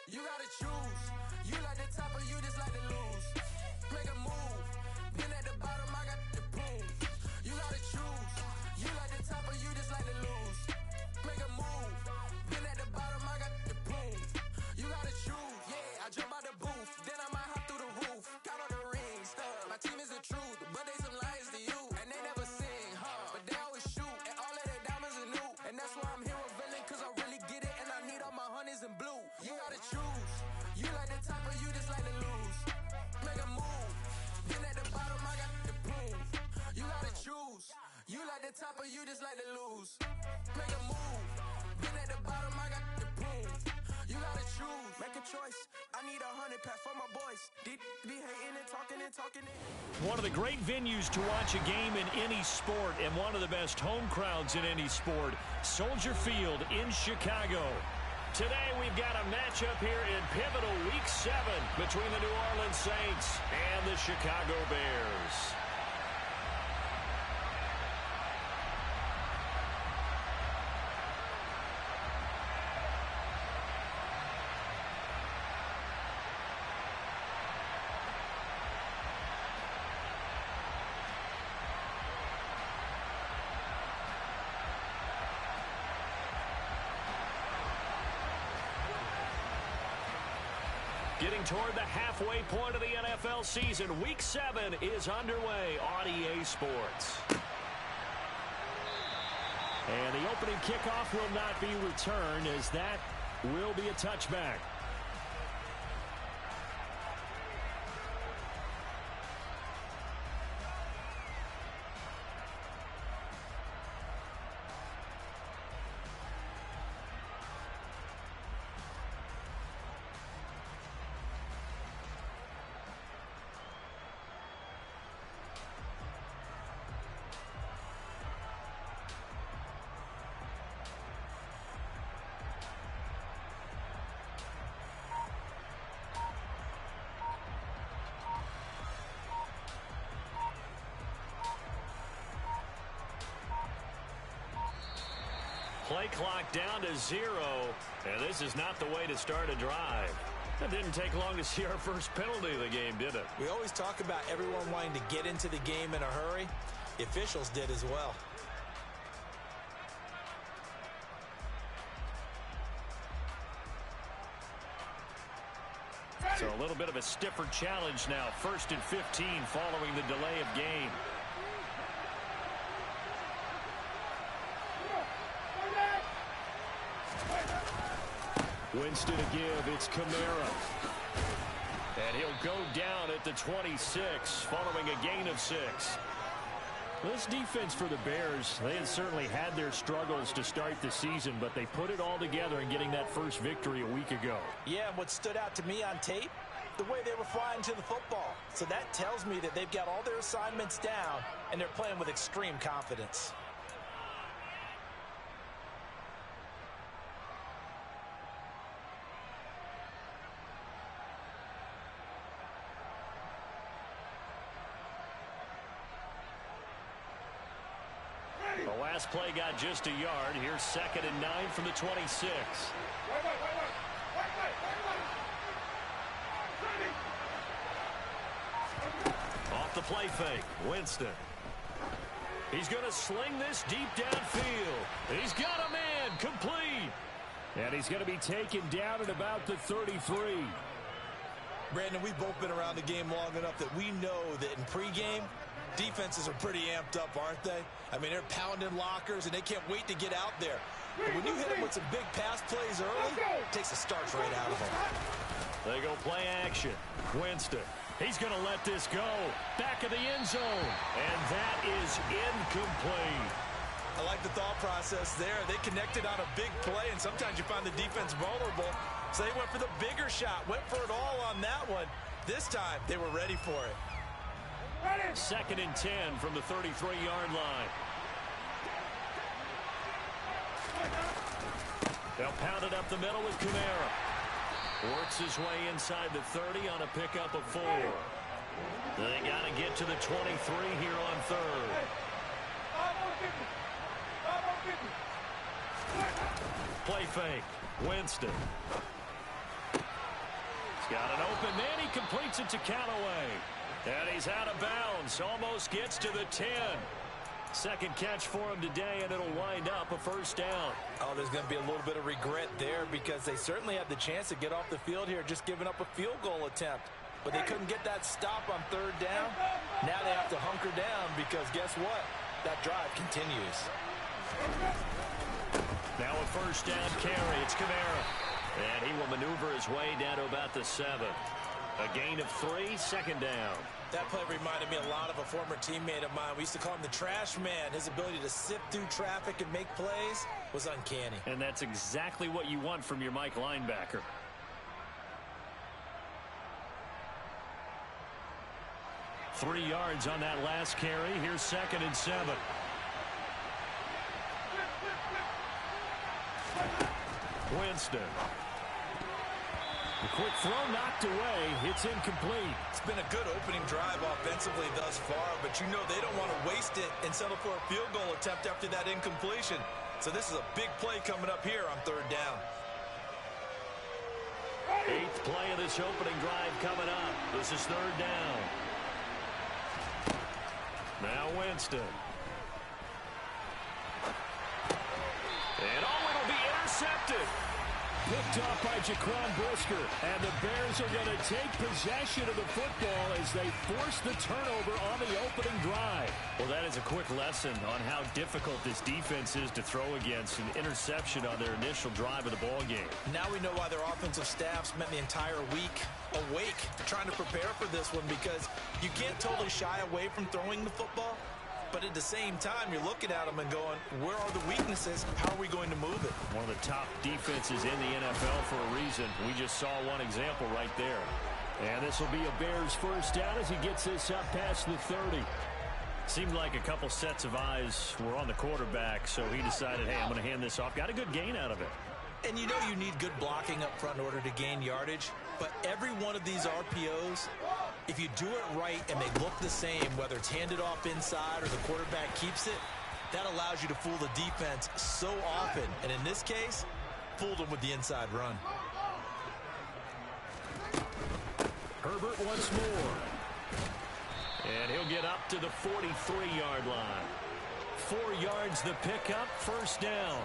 You gotta choose. You like the top or you just like to lose. Make a move. Been at the bottom, I got the prove. You gotta choose. You like the top or you just like to lose. Make a move. Been at the bottom, I got the prove. You gotta choose. Yeah, I jump out the booth. Then I might hop through the roof. Count on the rings. My team is the truth, but they some liars to you. And they never sing, but they always shoot. And all of their diamonds are new. And that's why I'm here revealing, cause I really get it. And I need all my honeys in blue. You gotta choose. You like the top or you just like to lose. Make a move. Been at the bottom, I got the proof. You gotta choose. You like the top or you just like to lose. Make a move. Been at the bottom, I got the proof. You gotta choose. Make a choice. I need 100 pack for my boys. Deep be hating and talking and talking. One of the great venues to watch a game in any sport and one of the best home crowds in any sport, Soldier Field in Chicago. Today we've got a matchup here in pivotal Week 7 between the New Orleans Saints and the Chicago Bears. Getting toward the halfway point of the NFL season, Week 7 is underway on EA Sports. And the opening kickoff will not be returned, as that will be a touchback. Play clock down to 0, and this is not the way to start a drive. It didn't take long to see our first penalty of the game, did it? We always talk about everyone wanting to get into the game in a hurry. The officials did as well. So a little bit of a stiffer challenge now. 1st and 15 following the delay of game. Winston to give, it's Kamara. And he'll go down at the 26, following a gain of 6. This defense for the Bears, they had certainly had their struggles to start the season, but they put it all together in getting that first victory a week ago. Yeah, and what stood out to me on tape, the way they were flying to the football. So that tells me that they've got all their assignments down, and they're playing with extreme confidence. The last play got just a yard. Here's 2nd and 9 from the 26. Off the play fake, Winston. He's going to sling this deep downfield. He's got a man, complete. And he's going to be taken down at about the 33. Brandon, we've both been around the game long enough that we know that in pregame, defenses are pretty amped up, aren't they? I mean, they're pounding lockers, and they can't wait to get out there. But when you hit them with some big pass plays early, it takes the starch right out of them. They go play action. Winston. He's going to let this go. Back of the end zone. And that is incomplete. I like the thought process there. They connected on a big play, and sometimes you find the defense vulnerable. So they went for the bigger shot, went for it all on that one. This time, they were ready for it. 2nd and 10 from the 33-yard line. They'll pound it up the middle with Kamara. Works his way inside the 30 on a pickup of 4. They got to get to the 23 here on 3rd. Play fake. Winston. He's got an open man. He completes it to Callaway. And he's out of bounds. Almost gets to the 10. Second catch for him today, and it'll wind up a first down. Oh, there's going to be a little bit of regret there because they certainly had the chance to get off the field here, just giving up a field goal attempt. But they couldn't get that stop on third down. Now they have to hunker down because guess what? That drive continues. Now a first down carry. It's Kamara. And he will maneuver his way down to about the 7. A gain of 3, second down. That play reminded me a lot of a former teammate of mine. We used to call him the trash man. His ability to sift through traffic and make plays was uncanny. And that's exactly what you want from your Mike linebacker. Three yards on that last carry. Here's 2nd and 7. Winston. The quick throw knocked away. It's incomplete. It's been a good opening drive offensively thus far, but you know they don't want to waste it and settle for a field goal attempt after that incompletion. So this is a big play coming up here on third down. 8th play of this opening drive coming up. This is third down. Now Winston. And it'll be intercepted. Picked off by Jaquan Brisker. And the Bears are going to take possession of the football as they force the turnover on the opening drive. Well, that is a quick lesson on how difficult this defense is to throw against. An interception on their initial drive of the ball game. Now we know why their offensive staff spent the entire week awake trying to prepare for this one, because you can't totally shy away from throwing the football. But at the same time, you're looking at them and going, where are the weaknesses? How are we going to move it? One of the top defenses in the NFL for a reason. We just saw one example right there. And this will be a Bears first down as he gets this up past the 30. Seemed like a couple sets of eyes were on the quarterback, so he decided, hey, I'm going to hand this off. Got a good gain out of it. And you know you need good blocking up front in order to gain yardage. But every one of these RPOs, if you do it right and they look the same, whether it's handed off inside or the quarterback keeps it, that allows you to fool the defense so often. And in this case, fooled them with the inside run. Herbert once more. And he'll get up to the 43-yard line. 4 yards the pickup, first down.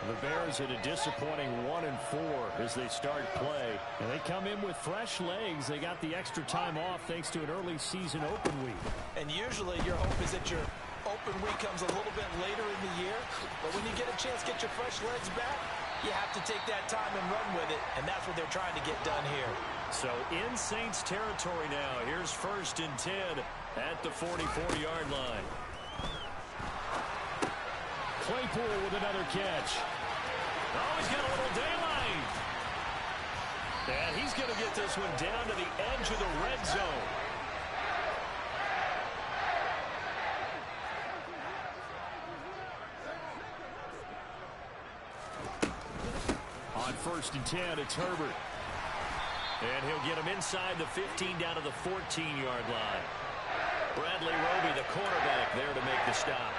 The Bears at a disappointing 1-4 as they start play. And they come in with fresh legs. They got the extra time off thanks to an early season open week. And usually your hope is that your open week comes a little bit later in the year. But when you get a chance to get your fresh legs back, you have to take that time and run with it. And that's what they're trying to get done here. So in Saints territory now. Here's 1st and 10 at the 44-yard line. Claypool with another catch. Oh, he's got a little daylight. And he's going to get this one down to the edge of the red zone. On 1st and 10, it's Herbert. And he'll get him inside the 15 down to the 14-yard line. Bradley Roby, the quarterback, there to make the stop.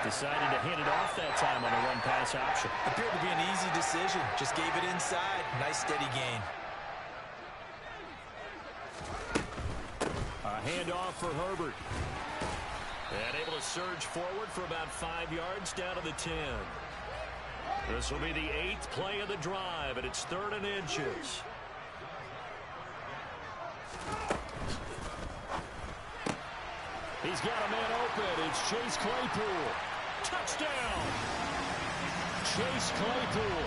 Decided to hand it off that time on the run-pass option. Appeared to be an easy decision. Just gave it inside. Nice, steady gain. A handoff for Herbert. And able to surge forward for about 5 yards down to the 10. This will be the 8th play of the drive, and it's 3rd and inches. He's got a man open. It's Chase Claypool. Touchdown! Chase Claypool,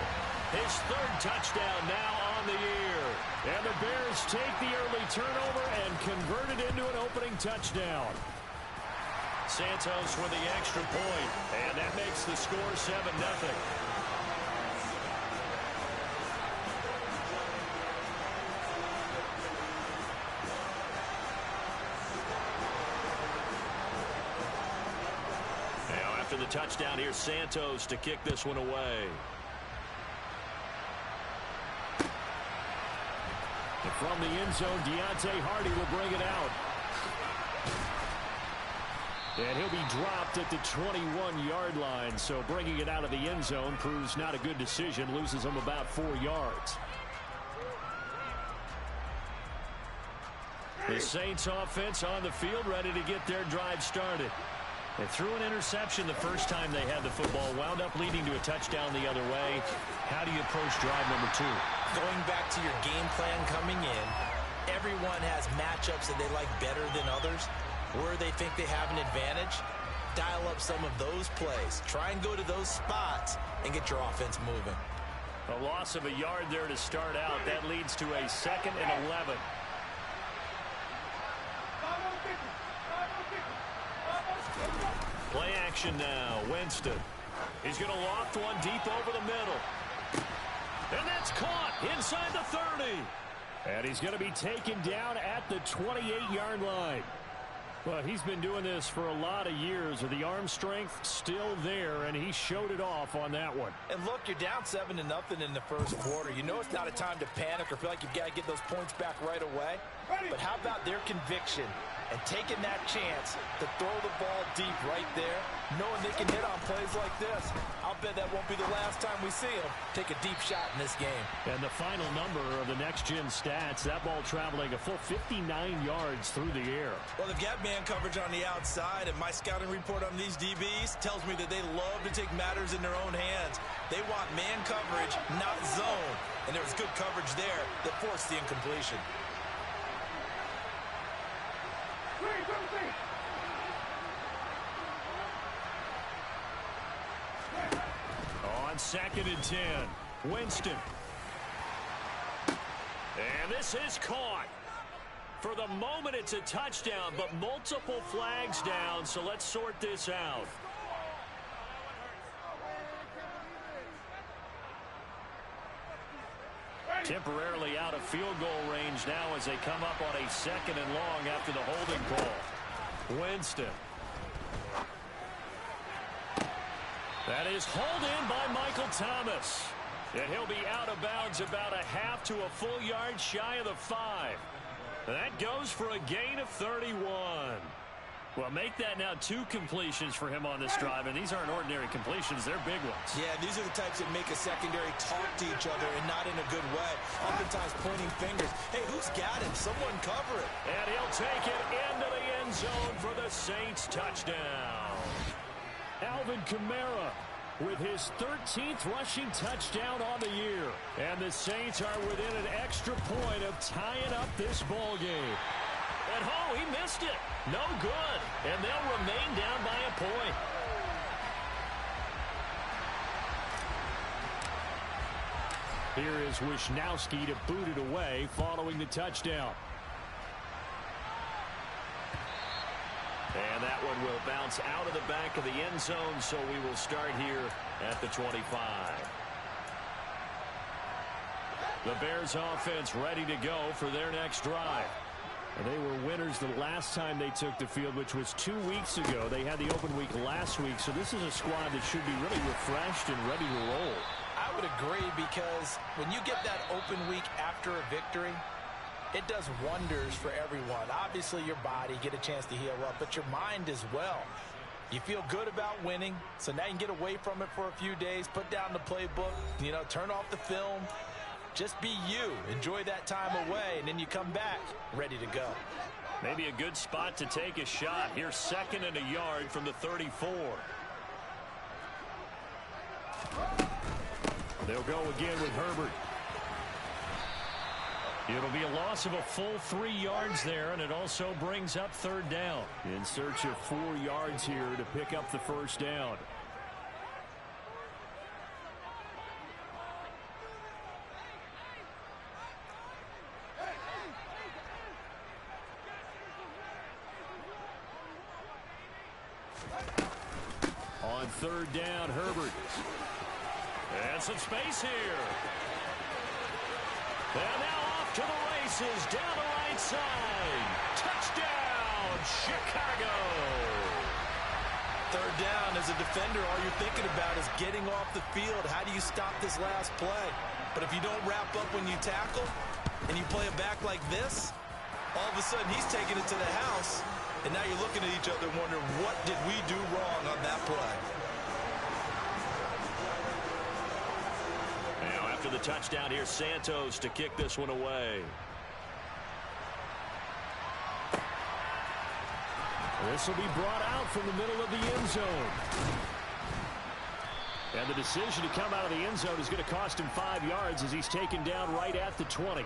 his 3rd touchdown now on the year. And the Bears take the early turnover and convert it into an opening touchdown. Santos with the extra point, and that makes the score 7-0. After the touchdown, here's Santos to kick this one away. And from the end zone, Deontay Hardy will bring it out. And he'll be dropped at the 21-yard line, so bringing it out of the end zone proves not a good decision, loses him about 4 yards. The Saints offense on the field, ready to get their drive started. They threw an interception the first time they had the football, wound up leading to a touchdown the other way. How do you approach drive number 2? Going back to your game plan coming in, everyone has matchups that they like better than others. Where they think they have an advantage, dial up some of those plays. Try and go to those spots and get your offense moving. A loss of a yard there to start out. That leads to a 2nd and 11. Play action now. Winston. He's going to loft one deep over the middle. And that's caught inside the 30. And he's going to be taken down at the 28-yard line. Well, he's been doing this for a lot of years with the arm strength still there, and he showed it off on that one. And look, you're down 7-0 in the first quarter. You know it's not a time to panic or feel like you've got to get those points back right away. But how about their conviction and taking that chance to throw the ball deep right there, knowing they can hit on plays like this? I'll bet that won't be the last time we see them take a deep shot in this game. And the final number of the next-gen stats, that ball traveling a full 59 yards through the air. Well, they've got man coverage on the outside, and my scouting report on these DBs tells me that they love to take matters in their own hands. They want man coverage, not zone. And there was good coverage there that forced the incompletion. On 2nd and 10, Winston. And this is caught. For the moment, it's a touchdown, but multiple flags down, so let's sort this out. Temporarily out of field goal range now as they come up on a 2nd and long after the holding call. Winston. That is hauled in by Michael Thomas. And he'll be out of bounds about a half to a full yard shy of the 5. That goes for a gain of 31. Well, make that now 2 completions for him on this drive, and these aren't ordinary completions. They're big ones. Yeah, these are the types that make a secondary talk to each other and not in a good way. Oftentimes pointing fingers. Hey, who's got him? Someone cover it. And he'll take it into the end zone for the Saints touchdown. Alvin Kamara with his 13th rushing touchdown on the year. And the Saints are within an extra point of tying up this ball game. And oh, he missed it. No good. And they'll remain down by a point. Here is Wisnowski to boot it away following the touchdown. And that one will bounce out of the back of the end zone, so we will start here at the 25. The Bears offense ready to go for their next drive. And they were winners the last time they took the field, which was 2 weeks ago. They had the open week last week, so this is a squad that should be really refreshed and ready to roll. I would agree, because when you get that open week after a victory, it does wonders for everyone. Obviously, your body, get a chance to heal up, but your mind as well. You feel good about winning, so now you can get away from it for a few days, put down the playbook, turn off the film. Just be you. Enjoy that time away, and then you come back ready to go. Maybe a good spot to take a shot. Here's 2nd and a yard from the 34. They'll go again with Herbert. It'll be a loss of a full 3 yards there, and it also brings up 3rd down. In search of 4 yards here to pick up the 1st down. On 3rd down, Herbert. And some space here. And now off to the races, down the right side. Touchdown, Chicago. 3rd down, as a defender, all you're thinking about is getting off the field. How do you stop this last play? But if you don't wrap up when you tackle and you play it back like this, all of a sudden he's taking it to the house. And now you're looking at each other and wondering, what did we do wrong on that play? Now after the touchdown, here's Santos to kick this one away. This will be brought out from the middle of the end zone. And the decision to come out of the end zone is going to cost him 5 yards as he's taken down right at the 20.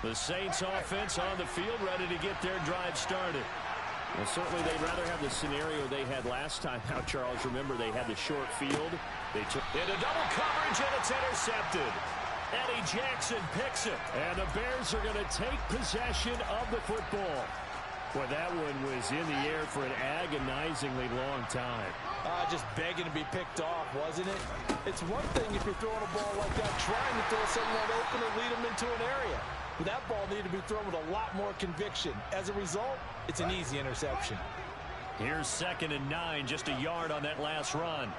The Saints offense on the field, ready to get their drive started. Well, certainly they'd rather have the scenario they had last time out, Charles. Remember, they had the short field. They took into double coverage, and it's intercepted. Eddie Jackson picks it, and the Bears are going to take possession of the football. Well, that one was in the air for an agonizingly long time. Just begging to be picked off, wasn't it? It's one thing if you're throwing a ball like that, trying to throw someone open or lead them into an area. But that ball needed to be thrown with a lot more conviction. As a result, it's an easy interception. Here's 2nd and 9, just a yard on that last run.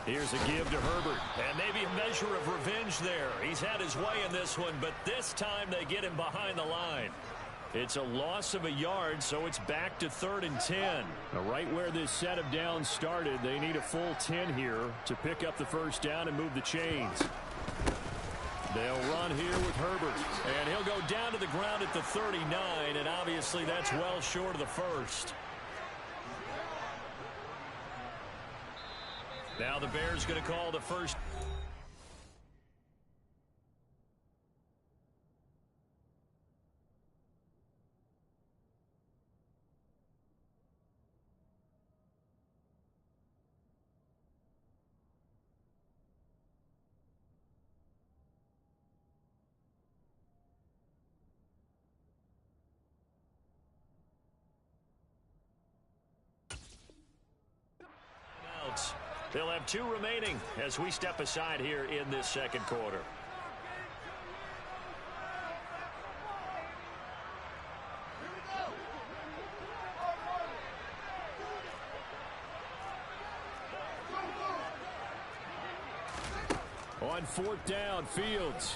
Here's a give to Herbert, and maybe a measure of revenge there. He's had his way in this one, but this time they get him behind the line. It's a loss of a yard, so it's back to 3rd and 10. Now, right where this set of downs started, they need a full 10 here to pick up the first down and move the chains. They'll run here with Herbert, and he'll go down to the ground at the 39, and obviously that's well short of the first. Now the Bears going to call the first. They'll have 2 remaining as we step aside here in this second quarter. On 4th down, Fields.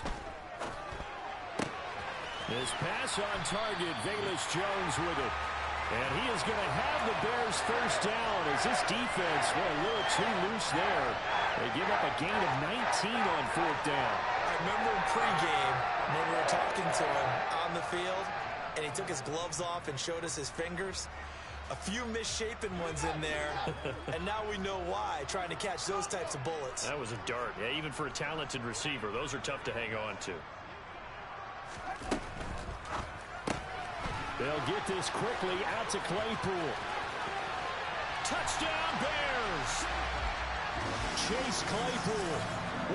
His pass on target, Velus Jones with it. And he is going to have the Bears first down as this defense, well, a little too loose there. They give up a gain of 19 on 4th down. I remember in pregame when we were talking to him on the field, and he took his gloves off and showed us his fingers. A few misshapen ones in there, and now we know why, trying to catch those types of bullets. That was a dart. Yeah, even for a talented receiver, those are tough to hang on to. They'll get this quickly out to Claypool. Touchdown, Bears! Chase Claypool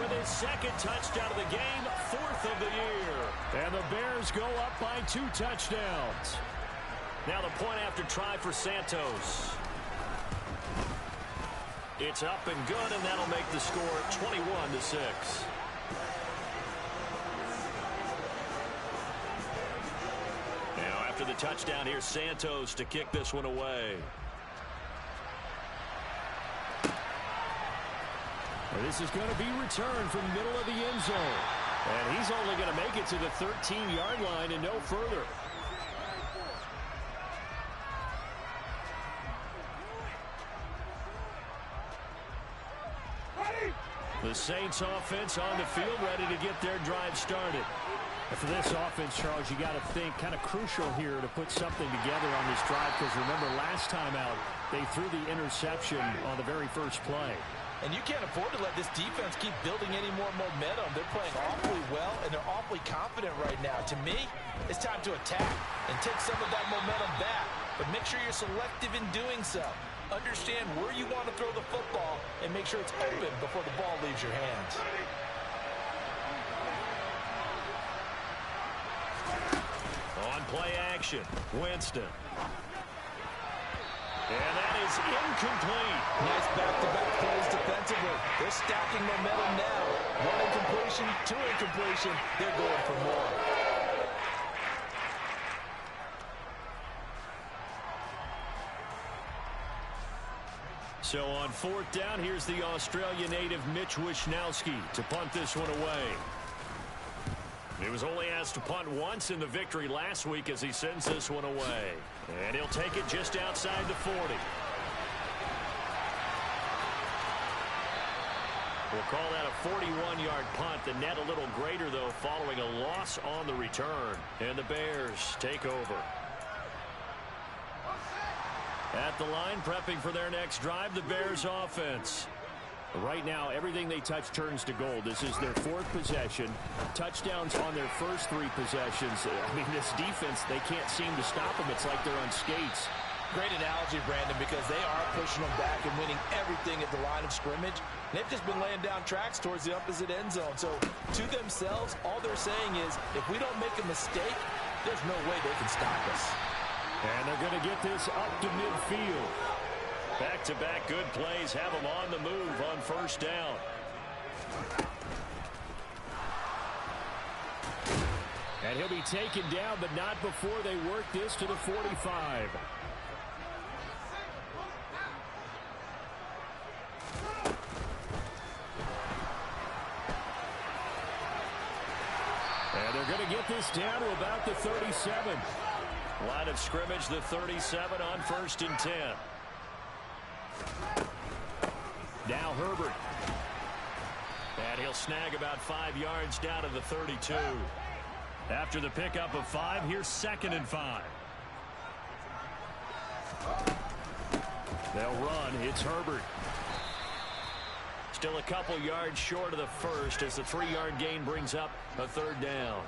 with his 2nd touchdown of the game, 4th of the year. And the Bears go up by 2 touchdowns. Now the point after try for Santos. It's up and good, and that'll make the score 21-6. Now after the touchdown, here's Santos to kick this one away. And this is going to be returned from the middle of the end zone. And he's only going to make it to the 13-yard line and no further. The Saints offense on the field, ready to get their drive started. And for this offense, Charles, you got to think kind of crucial here to put something together on this drive, because remember last time out, they threw the interception on the very first play. And you can't afford to let this defense keep building any more momentum. They're playing awfully well, and they're awfully confident right now. To me, it's time to attack and take some of that momentum back. But make sure you're selective in doing so. Understand where you want to throw the football and make sure it's open before the ball leaves your hands. On play action, Winston. And that is incomplete. Nice back-to-back plays defensively. They're stacking momentum now. 1 incompletion, 2 incompletion. They're going for more. So on 4th down, here's the Australia native Mitch Wishnowsky to punt this one away. He was only asked to punt once in the victory last week as he sends this one away. And he'll take it just outside the 40. We'll call that a 41-yard punt. The net a little greater, though, following a loss on the return. And the Bears take over. At the line, prepping for their next drive, the Bears offense. Right now, everything they touch turns to gold. This is their 4th possession. Touchdowns on their first 3 possessions. I mean, this defense, they can't seem to stop them. It's like they're on skates. Great analogy, Brandon, because they are pushing them back and winning everything at the line of scrimmage. They've just been laying down tracks towards the opposite end zone. So to themselves, all they're saying is, if we don't make a mistake, there's no way they can stop us. And they're going to get this up to midfield. Back-to-back good plays have them on the move on first down. And he'll be taken down, but not before they work this to the 45. And they're going to get this down to about the 37. Line of scrimmage, the 37 on 1st and 10. Now Herbert. And he'll snag about 5 yards down to the 32. After the pickup of 5, here's 2nd and 5. They'll run. It's Herbert. Still a couple yards short of the first as the 3-yard gain brings up a 3rd down.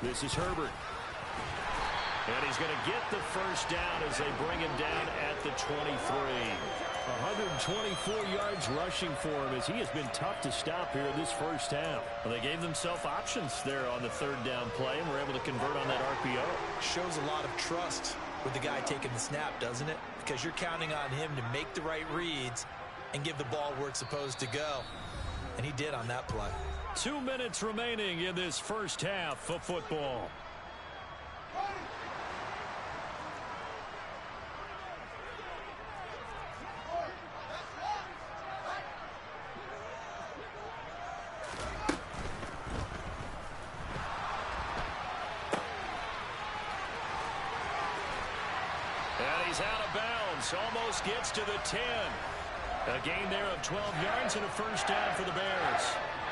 This is Herbert. And he's going to get the first down as they bring him down at the 23. 124 yards rushing for him as he has been tough to stop here in this first half. Well, they gave themselves options there on the 3rd down play and were able to convert on that RPO. Shows a lot of trust with the guy taking the snap, doesn't it? Because you're counting on him to make the right reads and give the ball where it's supposed to go. And he did on that play. 2 minutes remaining in this first half of football. And he's out of bounds. Almost gets to the 10. A gain there of 12 yards and a first down for the Bears.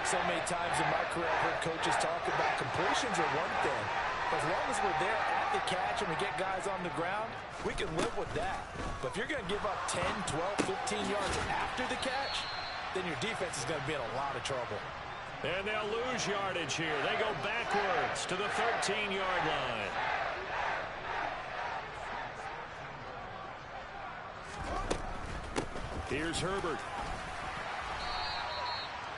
So many times in my career I've heard coaches talk about completions are one thing. As long as we're there at the catch and we get guys on the ground, we can live with that. But if you're going to give up 10, 12, 15 yards after the catch, then your defense is going to be in a lot of trouble. And they'll lose yardage here. They go backwards to the 13-yard line. Here's Herbert.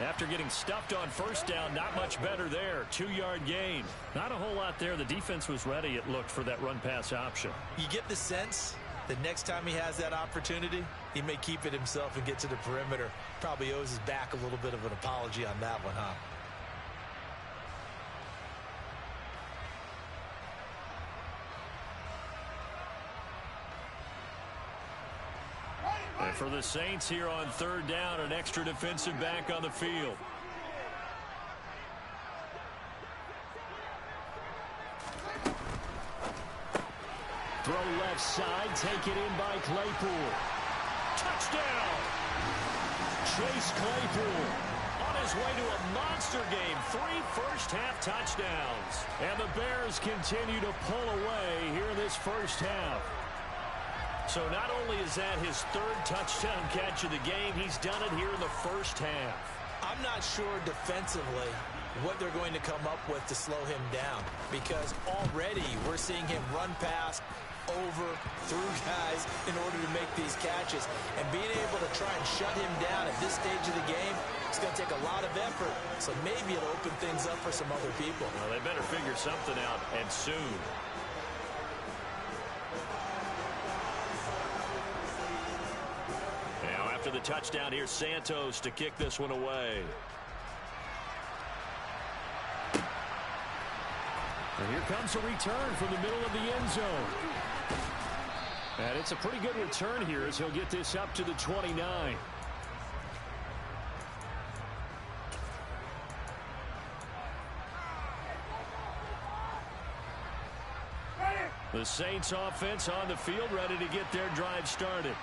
After getting stuffed on first down, not much better there. 2-yard gain. Not a whole lot there. The defense was ready, it looked, for that run-pass option. You get the sense that next time he has that opportunity, he may keep it himself and get to the perimeter. Probably owes his back a little bit of an apology on that one, huh? And for the Saints here on 3rd down, an extra defensive back on the field. Throw left side, taken in by Claypool. Touchdown! Chase Claypool on his way to a monster game. 3 first-half touchdowns. And the Bears continue to pull away here in this first half. So not only is that his 3rd touchdown catch of the game, he's done it here in the first half. I'm not sure defensively what they're going to come up with to slow him down, because already we're seeing him run past, over, through guys in order to make these catches. And being able to try and shut him down at this stage of the game, it's going to take a lot of effort. So maybe it'll open things up for some other people. Well, they better figure something out, and soon. After the touchdown, here's Santos to kick this one away. And here comes a return from the middle of the end zone. And it's a pretty good return here as he'll get this up to the 29. The The Saints offense on the field, ready to get their drive started.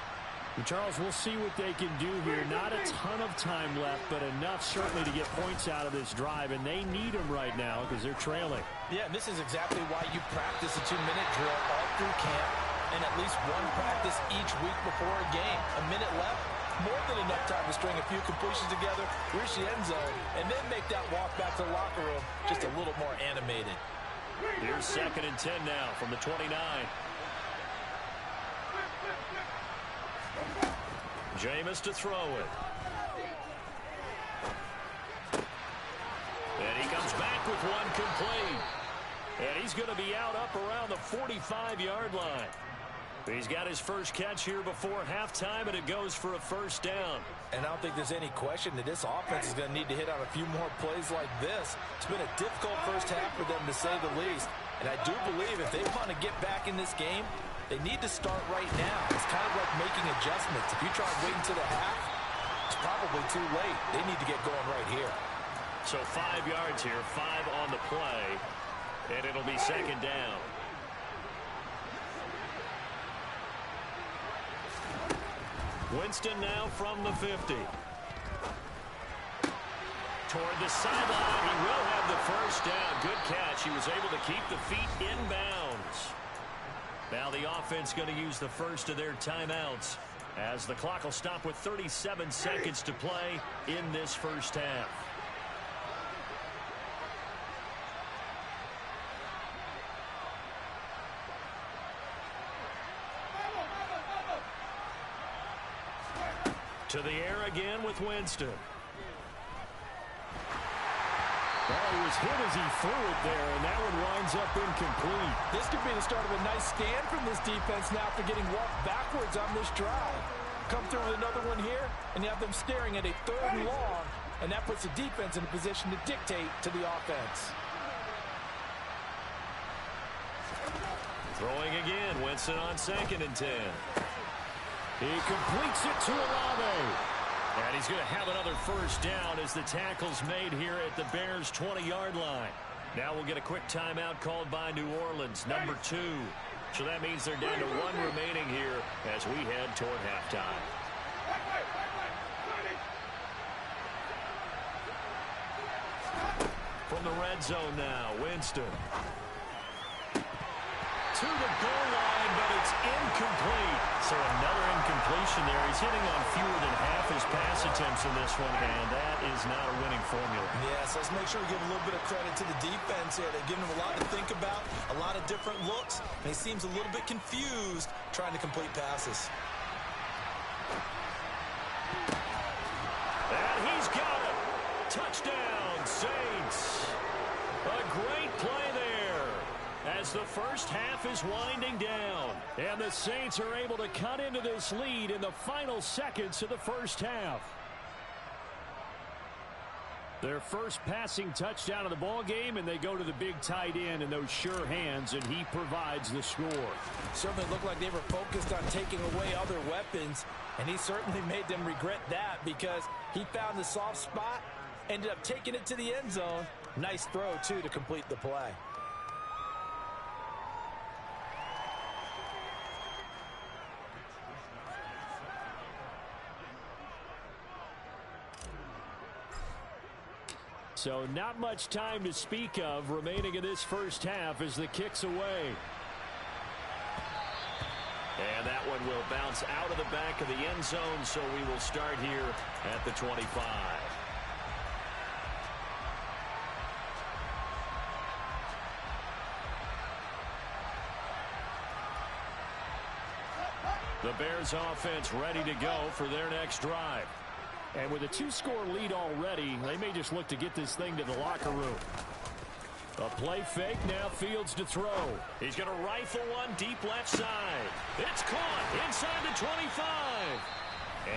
And Charles, we'll see what they can do here. Not a ton of time left, but enough certainly to get points out of this drive, and they need them right now because they're trailing. Yeah, this is exactly why you practice a 2-minute drill all through camp and at least one practice each week before a game. A minute left, more than enough time to string a few completions together, reach the end zone, and then make that walk back to the locker room just a little more animated. Here's 2nd and 10 now from the 29. Jameis to throw it. And he comes back with one complete. And he's going to be out up around the 45-yard line. He's got his first catch here before halftime, and it goes for a first down. And I don't think there's any question that this offense is going to need to hit on a few more plays like this. It's been a difficult first half for them, to say the least. And I do believe if they want to get back in this game, they need to start right now. It's kind of like making adjustments. If you try to wait until the half, it's probably too late. They need to get going right here. So 5 yards here, 5 on the play, and it'll be 2nd down. Winston now from the 50. Toward the sideline, he will have the first down. Good catch. He was able to keep the feet inbounds. Now the offense going to use the first of their timeouts as the clock will stop with 37 seconds to play in this first half. To the air again with Winston. Well, he was hit as he threw it there, and that one winds up incomplete. This could be the start of a nice stand from this defense now for getting walked backwards on this drive. Come through with another one here, and you have them staring at a 3rd and long, and that puts the defense in a position to dictate to the offense. Throwing again, Winston on 2nd and 10. He completes it to Olave. And he's going to have another first down as the tackle's made here at the Bears' 20-yard line. Now we'll get a quick timeout called by New Orleans, number 2. So that means they're down to 1 remaining here as we head toward halftime. From the red zone now, Winston. To the goal line, but it's incomplete. So another incompletion there. He's hitting on fewer than half his pass attempts in this one, and that is not a winning formula. Yes, let's make sure we give a little bit of credit to the defense here. They're giving him a lot to think about, a lot of different looks, and he seems a little bit confused trying to complete passes. And he's got it. Touchdown, Saints. A great play there as the first half is winding down. And the Saints are able to cut into this lead in the final seconds of the first half. Their first passing touchdown of the ball game, and they go to the big tight end in those sure hands, and he provides the score. Certainly looked like they were focused on taking away other weapons, and he certainly made them regret that because he found the soft spot, ended up taking it to the end zone. Nice throw, too, to complete the play. So not much time to speak of remaining in this first half as the kick's away. And that one will bounce out of the back of the end zone, so we will start here at the 25. The Bears offense ready to go for their next drive. And with a 2-score lead already, they may just look to get this thing to the locker room. A play fake, now Fields to throw. He's going to rifle one deep left side. It's caught inside the 25.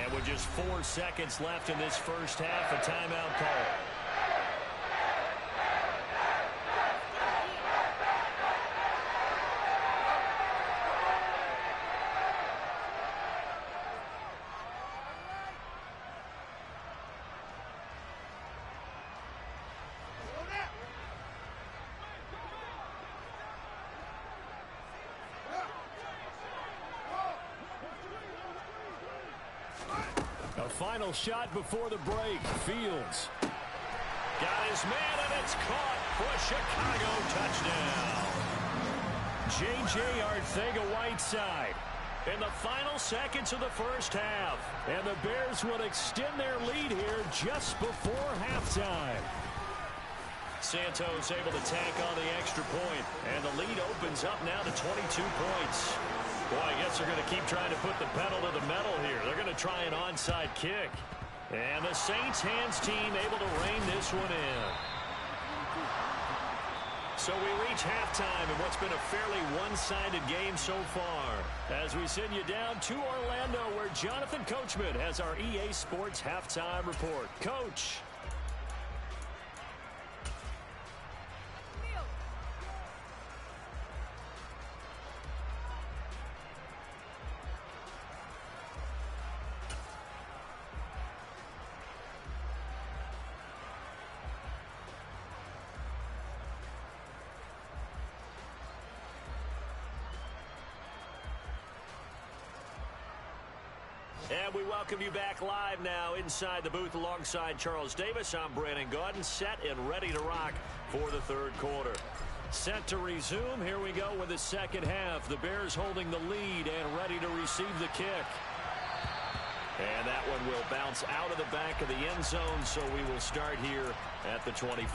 And with just 4 seconds left in this first half, a timeout call. final shot before the break. Fields. Got his man, and it's caught for a Chicago touchdown. J.J. Arcega-Whiteside in the final seconds of the first half. And the Bears would extend their lead here just before halftime. Santos able to tack on the extra point, and the lead opens up now to 22 points. Boy, I guess they're going to keep trying to put the pedal to the metal here. They're going to try an onside kick. And the Saints hands team able to rein this one in. So we reach halftime in what's been a fairly one-sided game so far, as we send you down to Orlando, where Jonathan Coachman has our EA Sports halftime report. Coach. And we welcome you back live now inside the booth alongside Charles Davis. I'm Brandon Gaudin, set and ready to rock for the third quarter. Set to resume. Here we go with the second half. The Bears holding the lead and ready to receive the kick. And that one will bounce out of the back of the end zone, so we will start here at the 25.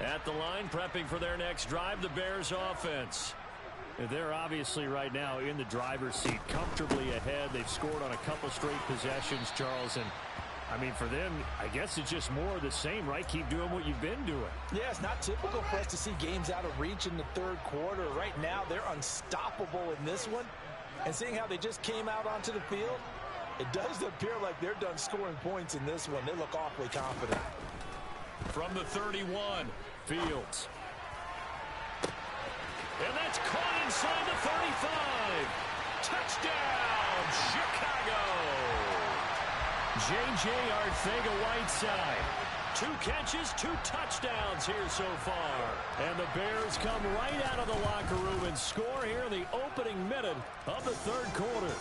At the line, prepping for their next drive, the Bears offense. They're obviously right now in the driver's seat, comfortably ahead. They've scored on a couple straight possessions, Charles. And, I mean, for them, I guess it's just more of the same, right? Keep doing what you've been doing. Yeah, it's not typical for us to see games out of reach in the third quarter. Right now, they're unstoppable in this one. And seeing how they just came out onto the field, it does appear like they're done scoring points in this one. They look awfully confident. From the 31, Fields. And that's caught inside the 35. Touchdown, Chicago. J.J. Arcega-Whiteside. 2 catches, 2 touchdowns here so far. And the Bears come right out of the locker room and score here in the opening minute of the third quarter.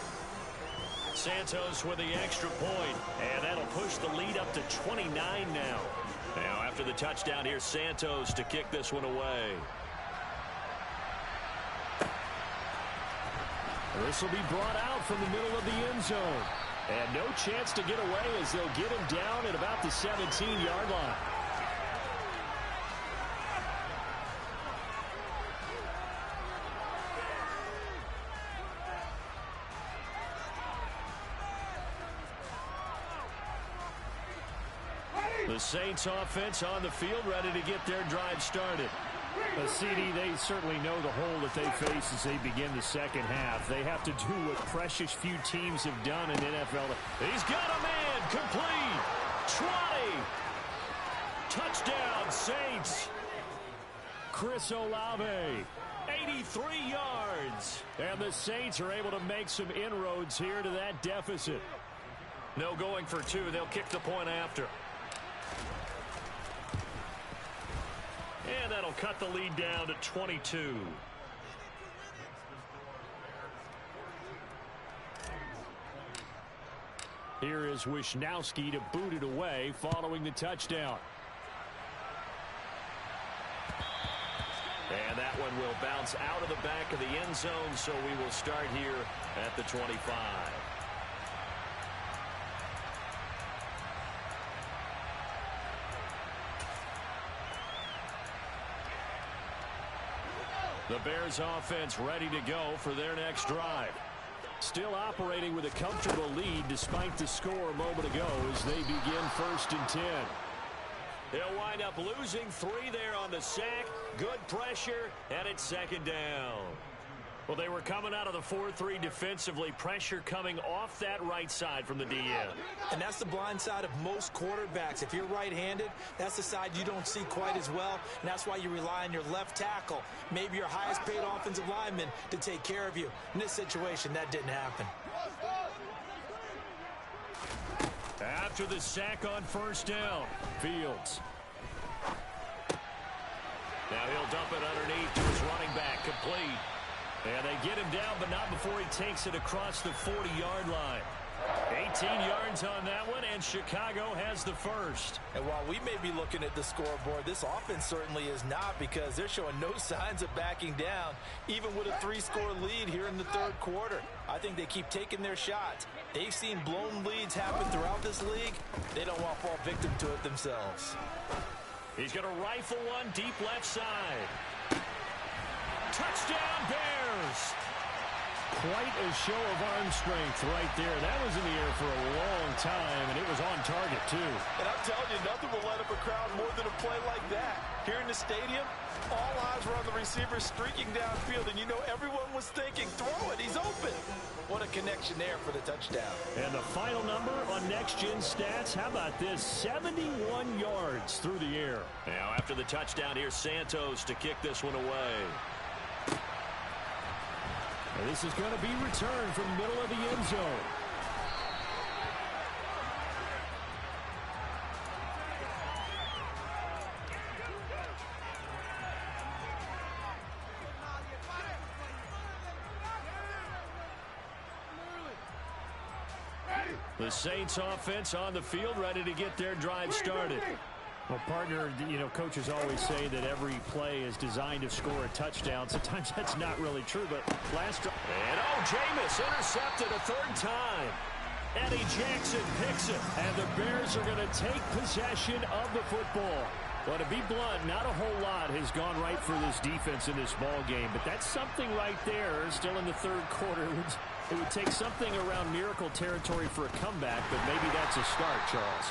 Santos with the extra point, and that'll push the lead up to 29 now. Now after the touchdown, here's Santos to kick this one away. This will be brought out from the middle of the end zone. And no chance to get away as they'll get him down at about the 17-yard line. The Saints offense on the field, ready to get their drive started. CD, they certainly know the hole that they face as they begin the second half. They have to do what precious few teams have done in the NFL. He's got a man, complete, 20, touchdown Saints. Chris Olave, 83 yards. And the Saints are able to make some inroads here to that deficit. No going for 2. They'll kick the point after. And that'll cut the lead down to 22. Here is Wisnowski to boot it away following the touchdown. And that one will bounce out of the back of the end zone, so we will start here at the 25. The Bears offense ready to go for their next drive. Still operating with a comfortable lead despite the score a moment ago as they begin 1st and 10. They'll wind up losing 3 there on the sack. Good pressure, and it's 2nd down. Well, they were coming out of the 4-3 defensively. Pressure coming off that right side from the DN. And that's the blind side of most quarterbacks. If you're right-handed, that's the side you don't see quite as well. And that's why you rely on your left tackle, maybe your highest-paid offensive lineman, to take care of you. In this situation, that didn't happen. After the sack on 1st down, Fields. Now he'll dump it underneath to his running back, complete. And they get him down, but not before he takes it across the 40-yard line. 18 yards on that one, and Chicago has the first. And while we may be looking at the scoreboard, this offense certainly is not, because they're showing no signs of backing down, even with a 3-score lead here in the third quarter. I think they keep taking their shots. They've seen blown leads happen throughout this league. They don't want to fall victim to it themselves. He's going to rifle one deep left side. Touchdown, Bears! Quite a show of arm strength right there. That was in the air for a long time, and it was on target, too. And I'm telling you, nothing will light up a crowd more than a play like that. Here in the stadium, all eyes were on the receiver streaking downfield, and you know everyone was thinking, throw it, he's open. What a connection there for the touchdown. And the final number on Next Gen Stats, how about this? 71 yards through the air. Now, after the touchdown, here's Santos to kick this one away. And this is going to be returned from the middle of the end zone. The Saints offense on the field, ready to get their drive started. Well, partner, you know, coaches always say that every play is designed to score a touchdown. Sometimes that's not really true, but last drive. And Jameis intercepted a third time. Eddie Jackson picks it, and the Bears are going to take possession of the football. Well, to be blunt, not a whole lot has gone right for this defense in this ball game, but that's something right there. Still in the third quarter. It would take something around miracle territory for a comeback, but maybe that's a start, Charles.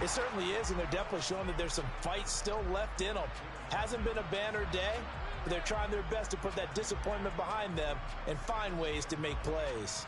It certainly is, and they're definitely showing that there's some fight still left in them. Hasn't been a banner day, but they're trying their best to put that disappointment behind them and find ways to make plays.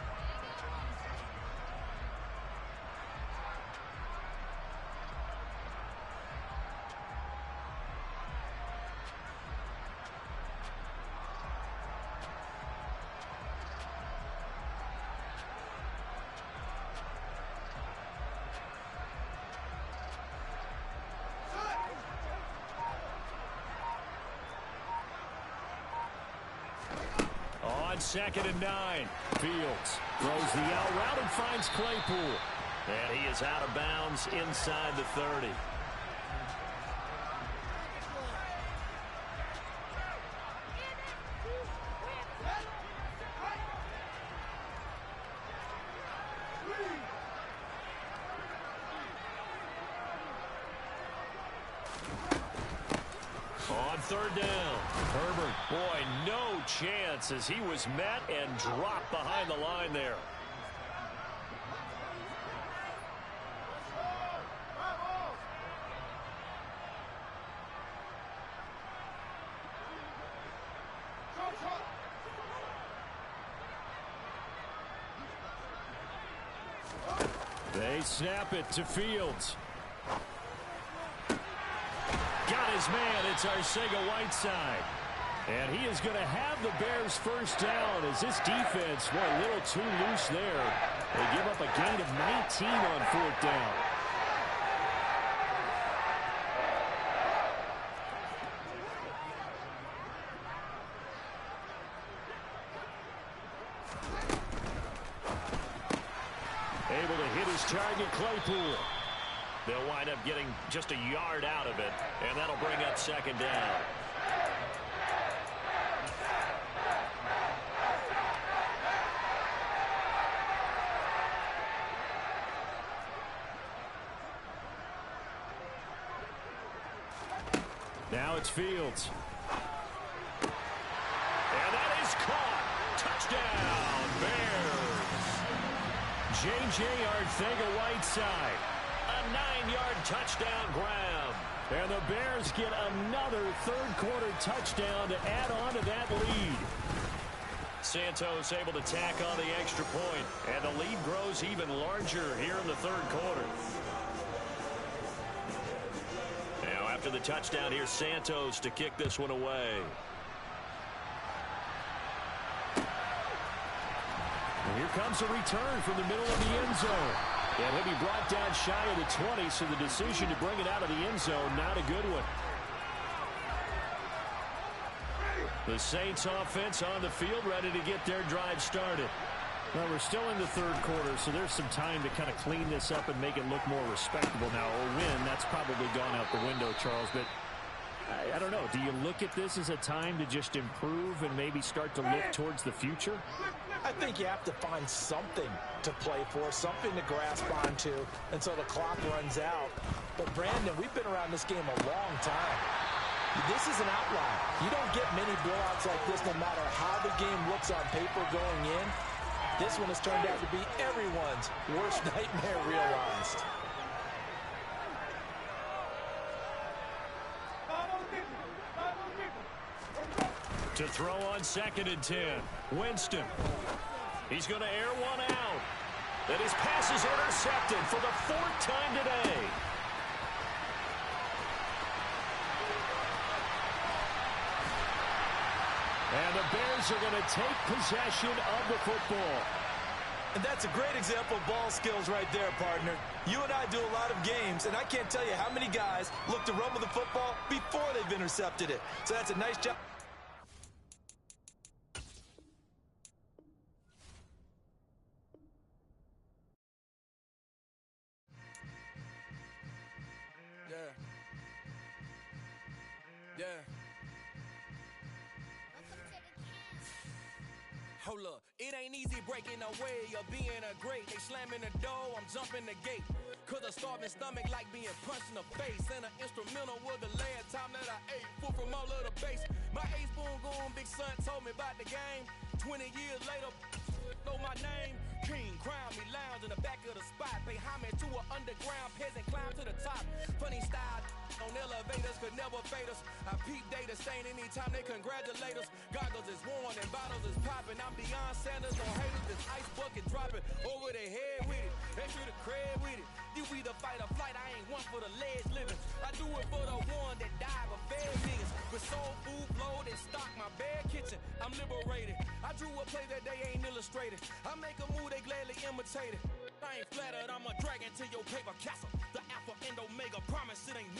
Second and 9. Fields throws the out route and finds Claypool. And he is out of bounds inside the 30. On third down, Herbert, boy, no chance as he was met and dropped behind the line there. They snap it to Fields. Got his man. It's Arcega-Whiteside. And he is going to have the Bears first down as this defense, boy, a little too loose there. They give up a gain of 19 on fourth down. Able to hit his target, Claypool. They'll wind up getting just a yard out of it, and that'll bring up second down. Now it's Fields. And that is caught. Touchdown, Bears. J.J. Arcega-Whiteside. A 9-yard touchdown grab. And the Bears get another third-quarter touchdown to add on to that lead. Santos able to tack on the extra point, and the lead grows even larger here in the third quarter. Now after the touchdown, here's Santos to kick this one away. And here comes a return from the middle of the end zone. And he'll be brought down shy of the 20, so the decision to bring it out of the end zone, not a good one. The Saints offense on the field, ready to get their drive started. Well, we're still in the third quarter, so there's some time to kind of clean this up and make it look more respectable now. A win, that's probably gone out the window, Charles, but I don't know. Do you look at this as a time to just improve and maybe start to look towards the future? I think you have to find something to play for, something to grasp onto until the clock runs out. But, Brandon, we've been around this game a long time. This is an outlier. You don't get many blowouts like this no matter how the game looks on paper going in. This one has turned out to be everyone's worst nightmare realized. To throw on 2nd and 10. Winston. He's going to air one out. And his pass is intercepted for the 4th time today. And the Bears are going to take possession of the football. And that's a great example of ball skills right there, partner. You and I do a lot of games, and I can't tell you how many guys look to run with the football before they've intercepted it. So that's a nice job. Yeah. Hold up, it ain't easy breaking away or being a great. They slamming the door, I'm jumping the gate. Cause a starving stomach like being punched in the face. And an instrumental was the last time that I ate food from all of the base. My ace boom goon, big son told me about the game. 20 years later, know my name. King, crown me, lounge in the back of the spot. Pay homage to an underground peasant, climb to the top. Funny style on elevators could never fade us. I peep data stain anytime they congratulate us. Goggles is worn and bottles is popping. I'm Deion Sanders on haters, this ice bucket dropping over their head with it. Extra the cred with it. You either fight or flight, I ain't one for the ledge living. I do it for the one that died but fed niggas. With soul food flow, they stock my bare kitchen. I'm liberated. I drew a play that they ain't illustrated. I make a move, they gladly imitate it. I ain't flattered, I'm a dragon to your paper castle. The alpha and omega promise it ain't